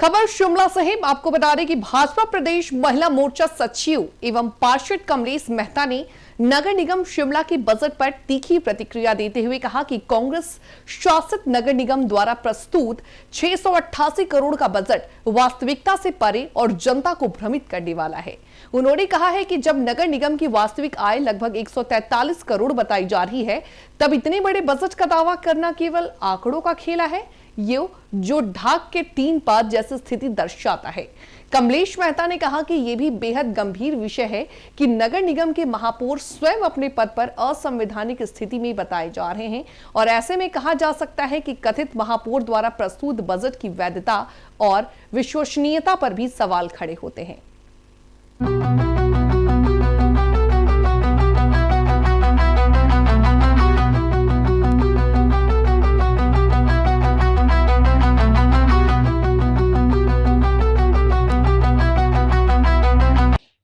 खबर शिमला से आपको बता दें कि भाजपा प्रदेश महिला मोर्चा सचिव एवं पार्षद कमलेश मेहता ने नगर निगम शिमला के बजट पर तीखी प्रतिक्रिया देते हुए कहा कि कांग्रेस शासित नगर निगम द्वारा प्रस्तुत 688 करोड़ का बजट वास्तविकता से परे और जनता को भ्रमित करने वाला है। उन्होंने कहा है कि जब नगर निगम की वास्तविक आय लगभग 143 करोड़ बताई जा रही है, तब इतने बड़े बजट का दावा करना केवल आंकड़ों का खेला है, ये जो ढाक के 3 पात जैसी स्थिति दर्शाता है। कमलेश मेहता ने कहा कि यह भी बेहद गंभीर विषय है कि नगर निगम के महापौर स्वयं अपने पद पर असंवैधानिक स्थिति में बताए जा रहे हैं और ऐसे में कहा जा सकता है कि कथित महापौर द्वारा प्रस्तुत बजट की वैधता और विश्वसनीयता पर भी सवाल खड़े होते हैं।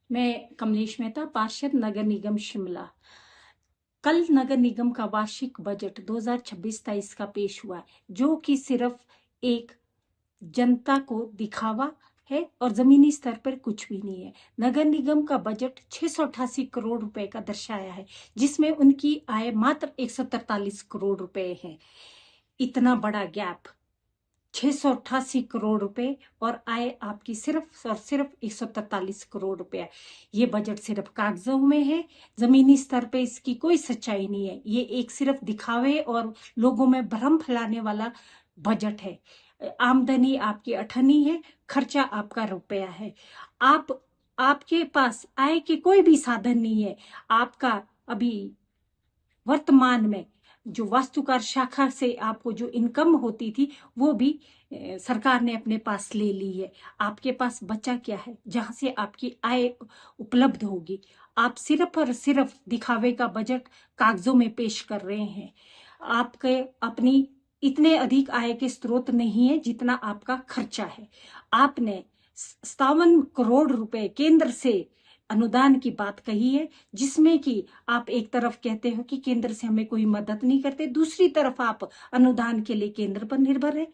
मैं कमलेश मेहता, पार्षद नगर निगम शिमला। कल नगर निगम का वार्षिक बजट 2026-23 का पेश हुआ है, जो कि सिर्फ एक जनता को दिखावा है और जमीनी स्तर पर कुछ भी नहीं है। नगर निगम का बजट 688 करोड़ रुपए का दर्शाया है, जिसमें उनकी आय मात्र 143 करोड़ रुपए है। इतना बड़ा गैप, 688 करोड़ रुपए और आय आपकी सिर्फ और सिर्फ 143 करोड़ रुपए। ये बजट सिर्फ कागजों में है, जमीनी स्तर पे इसकी कोई सच्चाई नहीं है। ये एक सिर्फ दिखावे और लोगों में भ्रम फैलाने वाला बजट है। आमदनी आपकी 98 है, खर्चा आपका रुपया है। आपके पास आय के कोई भी साधन नहीं है। आपका अभी वर्तमान में जो वास्तुकार शाखा से आपको जो इनकम होती थी, वो भी सरकार ने अपने पास ले ली है। आपके पास बचा क्या है जहां से आपकी आय उपलब्ध होगी? आप सिर्फ और सिर्फ दिखावे का बजट कागजों में पेश कर रहे हैं। आपके अपनी इतने अधिक आय के स्रोत नहीं है जितना आपका खर्चा है। आपने 57 करोड़ रुपए केंद्र से अनुदान की बात कही है, जिसमें कि आप एक तरफ कहते हो कि केंद्र से हमें कोई मदद नहीं करते, दूसरी तरफ आप अनुदान के लिए केंद्र पर निर्भर है।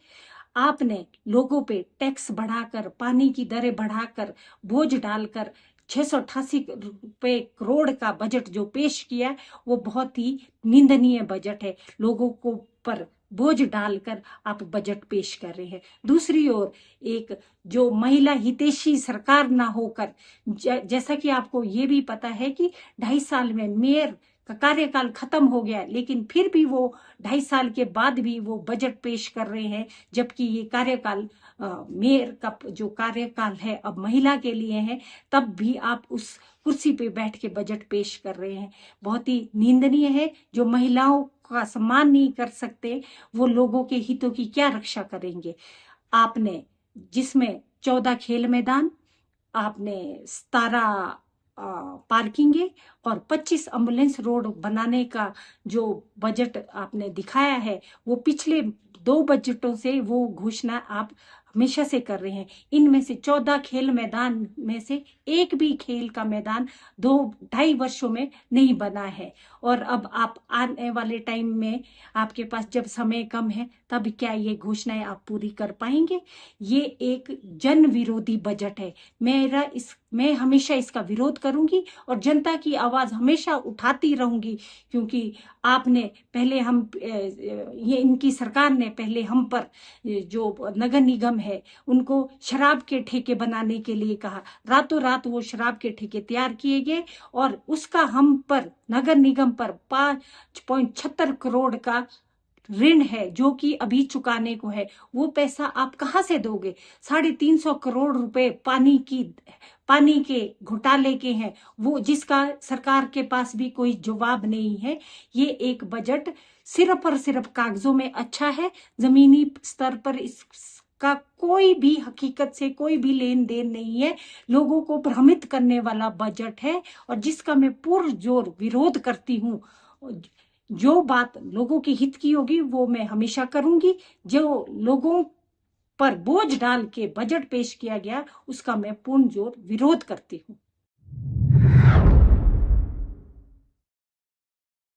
आपने लोगों पे टैक्स बढ़ाकर, पानी की दरें बढ़ाकर, बोझ डालकर 688 रुपए करोड़ का बजट जो पेश किया, वो बहुत ही निंदनीय बजट है। लोगों को पर बोझ डालकर आप बजट पेश कर रहे हैं। दूसरी ओर एक जो महिला हितैषी सरकार ना होकर, जैसा कि आपको ये भी पता है कि 2.5 साल में मेयर का कार्यकाल खत्म हो गया, लेकिन फिर भी वो 2.5 साल के बाद भी वो बजट पेश कर रहे हैं, जबकि ये कार्यकाल मेयर का जो कार्यकाल है अब महिला के लिए है, तब भी आप उस कुर्सी पे बैठ के बजट पेश कर रहे हैं। बहुत ही निंदनीय है। जो महिलाओं का सम्मान नहीं कर सकते, वो लोगों के हितों की क्या रक्षा करेंगे? आपने जिसमें 14 खेल मैदान, आपने 17 पार्किंग और 25 एम्बुलेंस रोड बनाने का जो बजट आपने दिखाया है, वो पिछले 2 बजटों से वो घोषणा आप हमेशा से कर रहे हैं। इनमें से 14 खेल मैदान में से एक भी खेल का मैदान 2-2.5 वर्षों में नहीं बना है। और अब आप आने वाले टाइम में आपके पास जब समय कम है, तब क्या ये घोषणाएं आप पूरी कर पाएंगे? ये एक जन विरोधी बजट है। मैं हमेशा इसका विरोध करूंगी और जनता की आवाज हमेशा उठाती रहूंगी, क्योंकि आपने पहले ये इनकी सरकार ने पहले हम पर जो नगर निगम है उनको शराब के ठेके बनाने के लिए कहा। रातों रात वो शराब के ठेके तैयार किए गए और उसका हम पर, नगर निगम पर 5.76 करोड़ का ऋण है, जो कि अभी चुकाने को है। वो पैसा आप कहां से दोगे? 350 करोड़ रुपए पानी के घोटाले के हैं, वो जिसका सरकार के पास भी कोई जवाब नहीं है। ये एक बजट सिर्फ और सिर्फ कागजों में अच्छा है, जमीनी स्तर पर इसका कोई भी हकीकत से कोई भी लेन देन नहीं है। लोगों को भ्रमित करने वाला बजट है और जिसका मैं पुरजोर विरोध करती हूँ। जो बात लोगों के हित की होगी वो मैं हमेशा करूंगी। जो लोगों पर बोझ डाल के बजट पेश किया गया, उसका मैं पूर्ण जोर विरोध करती हूँ।